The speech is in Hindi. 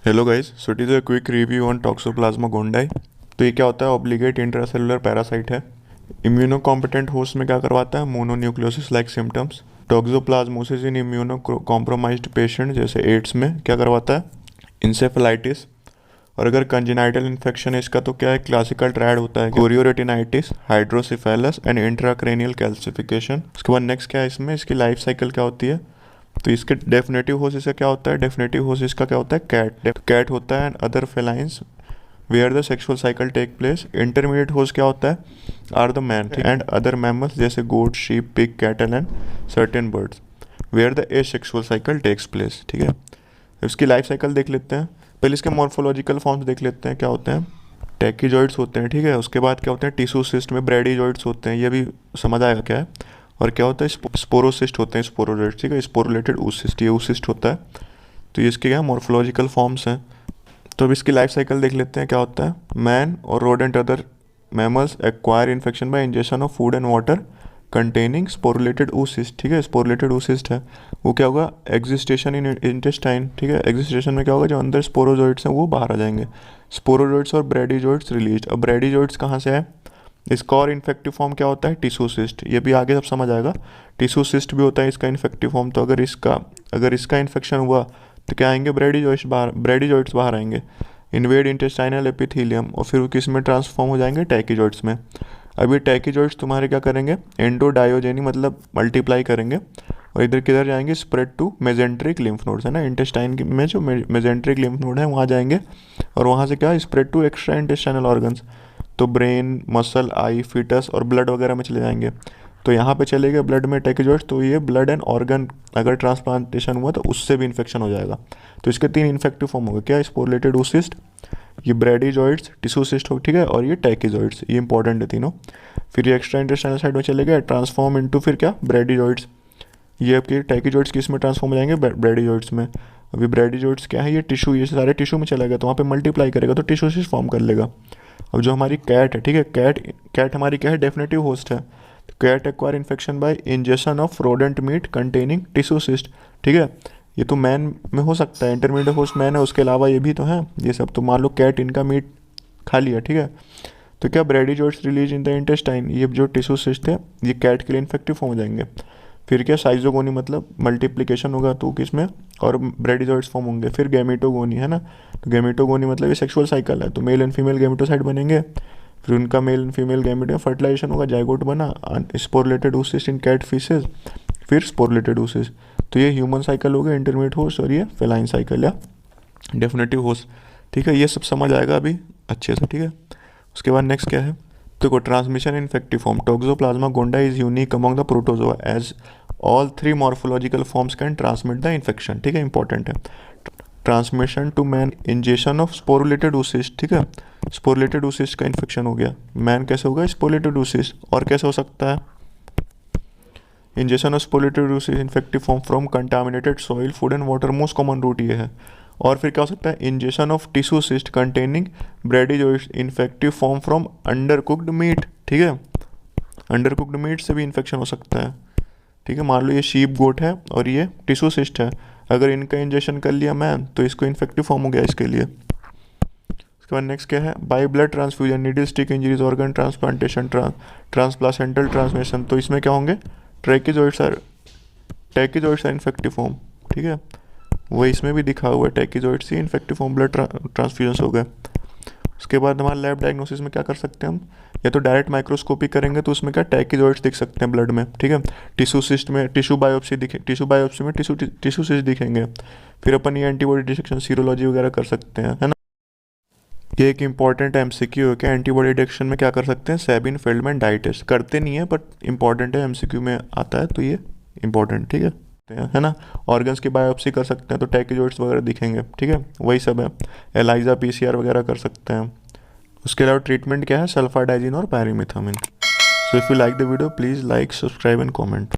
Hello guys, so it is a quick review on toxoplasma gondii. तो ये क्या होता है? ऑब्लिगेट इंट्रासेलुलर पैरासाइट है। इम्यूनो कॉम्पिटेंट होस्ट में क्या करवाता है? Mononucleosis like symptoms. Toxoplasmosis in immuno compromised patient जैसे एड्स में क्या करवाता है? इंसेफेलाइटिस। और अगर कंजेनाइटल इन्फेक्शन है इसका तो क्या है? क्लासिकल ट्रायड होता है, chorioretinitis, hydrocephalus and intracranial calcification. उसके बाद नेक्स्ट क्या है इसमें? इसकी लाइफ साइकिल क्या होती है? तो इसके डेफिनेटिव होसिस का क्या होता है? डेफिनेटिव होसिस का क्या होता है? कैट। कैट होता है and other felines where the sexual cycle take place. Intermediate host क्या होता है? Are the man and other mammals जैसे goat, sheep, pig, cattle and certain birds where the asexual cycle takes place. ठीक है, इसकी लाइफ साइकिल देख लेते हैं। पहले इसके मॉर्फोलॉजिकल फॉर्म्स देख लेते हैं क्या होते हैं। टैकीजॉइड्स होते हैं, ठीक है। उसके बाद क्या होते हैं? टिश्यू सिस्ट में ब्रेडीजॉइड्स होते हैं, ये भी समझ आएगा क्या है। और क्या होता है? स्पोरोसिस्ट होते हैं, स्पोरोजेट्स, ठीक है। स्पोरोलेटेड oocyst, ये oocyst होता है। तो ये इसके क्या मॉर्फोलॉजिकल फॉर्म्स हैं। तो अब इसकी लाइफ साइकिल देख लेते हैं क्या होता है। मैन और rodent other mammals acquire infection by injection of food and water containing sporulated oocyst, ठीक है। स्पोरुलेटेड oocyst है वो क्या होगा? एग्जिस्टेशन इन इंटेस्टाइन, ठीक है। एग्जिस्टेशन में क्या होगा? जो अंदर स्पोरोजोइड्स हैं वो बाहर आ जाएंगे। स्पोरोजोइड्स और ब्रेडीजोइड्स रिलीज। अब ब्रेडीजोइड्स कहाँ से है? इसका और इन्फेक्टिव फॉर्म क्या होता है? Tissue cyst. ये भी आगे सब समझ आएगा। टिश्यू सिस्ट भी होता है इसका इन्फेक्टिव फॉर्म। तो अगर इसका इन्फेक्शन हुआ तो क्या आएंगे? ब्रेडीजोइड्स बाहर आएंगे। इन्वेड इंटेस्टाइनल एपिथेलियम और फिर किस में ट्रांसफॉर्म हो जाएंगे? टैकीजोइड्स में। अभी टैकीजोइड्स तुम्हारे क्या करेंगे? एंडोडायोजेनी मतलब मल्टीप्लाई करेंगे। और इधर किधर जाएंगे? Spread to mesenteric lymph nodes, है ना। इंटेस्टाइन में जो मेजेंट्रिक लिम्फ नोड है वहाँ जाएंगे और वहाँ से क्या? Spread to extra intestinal organs. तो ब्रेन, मसल, आई, फीटस और ब्लड वगैरह में चले जाएंगे। तो यहाँ पे चले गए ब्लड में टैकीजॉइड्स, तो ये ब्लड एंड ऑर्गन अगर ट्रांसप्लांटेशन हुआ तो उससे भी इन्फेक्शन हो जाएगा। तो इसके 3 इन्फेक्टिव फॉर्म हो गए। क्या? स्पोरुलेटेड oocyst, ये ब्रेडीजॉइड्स, टिश्यू सिस्ट हो, ठीक है। और ये टैकीजॉइड्स, ये इंपॉर्टेंट है तीनों। फिर ये एक्स्ट्रा इंटेस्टाइनल साइड में चले गए, ट्रांसफॉर्म इनटू फिर क्या? ब्रेडीजॉइड्स। ये आपके टैकीजॉइड्स किस में ट्रांसफॉर्म हो जाएंगे? ब्रेडीजॉइड्स में। अभी ब्रेडीजॉइड्स क्या है? ये टिश्यू, ये सारे टिश्यू में चला गया तो वहाँ पे मल्टीप्लाई करेगा तो टिश्यू सिस्ट फॉर्म कर लेगा। अब जो हमारी कैट है, ठीक है, कैट हमारी क्या है? डेफिनेटिव होस्ट है। तो cat acquire infection by injection of rodent meat containing tissue cyst, ठीक है। ये तो मैन में हो सकता है, इंटरमीडिएट होस्ट मैन है, उसके अलावा ये भी तो है। ये सब तो मान लो कैट इनका मीट खा लिया, ठीक है। तो क्या? ब्रेडीजोइड्स रिलीज इन द इंटेस्टाइन, ये जो टिश्यू सिस्ट है ये कैट के लिए इन्फेक्टिव हो जाएंगे। फिर क्या? साइजोगोनी मतलब मल्टीप्लिकेशन होगा तो किसमें? और ब्रेडीजॉइड्स फॉर्म होंगे। फिर गैमेटोगोनी, है ना। तो गैमेटोगोनी मतलब ये सेक्सुअल साइकिल है, तो मेल एंड फीमेल गैमेटोसाइट बनेंगे। फिर उनका मेल एंड फीमेल गैमेट में फर्टिलाइजेशन होगा, जाइगोट बना, स्पोरुलेटेड oocyst इन कैट फीसेस, फिर स्पोरुलेटेड oocyst। तो ये ह्यूमन साइकिल हो गया, इंटरमीडिएट होस्ट, और ये फेलाइन साइकिल या डेफिनेटिव होस्ट, ठीक है। ये सब समझ आएगा अभी अच्छे से, ठीक है। उसके बाद नेक्स्ट क्या है? देखो, transmission infective form toxoplasma gondii is unique among the protozoa as all 3 morphological forms can transmit the infection, ठीक है। इंपॉर्टेंट है। Transmission to man, injection of sporulated oocyst, ठीक है। स्पोरुलेटेड oocyst का इन्फेक्शन हो गया, मैन कैसे होगा? स्पोरुलेटेड oocyst। और कैसे हो सकता है? Injection of sporulated oocyst infective form from contaminated soil, food and water, most common route ये है। और फिर क्या हो सकता है? Injection of tissue cyst containing bradyzoites infective form from under cooked meat, ठीक है। अंडर कुक्ड मीट से भी इन्फेक्शन हो सकता है, ठीक है। मान लो ये शीप, गोट है और ये टिश्यू सिस्ट है, अगर इनका इंजेक्शन कर लिया मैन तो इसको इन्फेक्टिव फॉर्म हो गया इसके लिए। उसके बाद नेक्स्ट क्या है? By blood transfusion, needle stick injuries, organ transplantation, transplacental transmission, तो इसमें क्या होंगे? टैकीजॉइड्स आर इन्फेक्टिव फॉर्म, ठीक है। वही इसमें भी दिखा हुआ है, टैकीजॉइड्स ही इन्फेक्टिव फॉर्म ब्लड ट्रांसफ्यूजन हो गए। उसके बाद हमारे लैब डायग्नोसिस में क्या कर सकते हैं हम? या तो डायरेक्ट माइक्रोस्कोपी करेंगे तो उसमें क्या? टैकीजॉइड्स दिख सकते हैं ब्लड में, ठीक है। टिश्यू सिस्ट में टिश्यू बायोप्सी में टिश्यू सिस्ट दिखेंगे। फिर अपन ये एंटीबॉडी डिटेक्शन, सीरोलॉजी वगैरह कर सकते हैं, है ना। ये एक इंपॉर्टेंट एमसीक्यू है। क्या एंटीबॉडी डिटेक्शन में क्या कर सकते हैं? सेबिन फेल्डमैन डाई टेस्ट करते नहीं है बट इंपॉर्टेंट है, एमसीक्यू में आता है तो ये इंपॉर्टेंट, ठीक है ना। ऑर्गन्स की बायोप्सी कर सकते हैं तो टैकीजॉइड्स वगैरह दिखेंगे, ठीक है। वही सब है। एलाइजा, पीसीआर वगैरह कर सकते हैं। उसके अलावा ट्रीटमेंट क्या है? सल्फाडाइजिन और pyrimethamine. So if you like the video please like, subscribe and comment.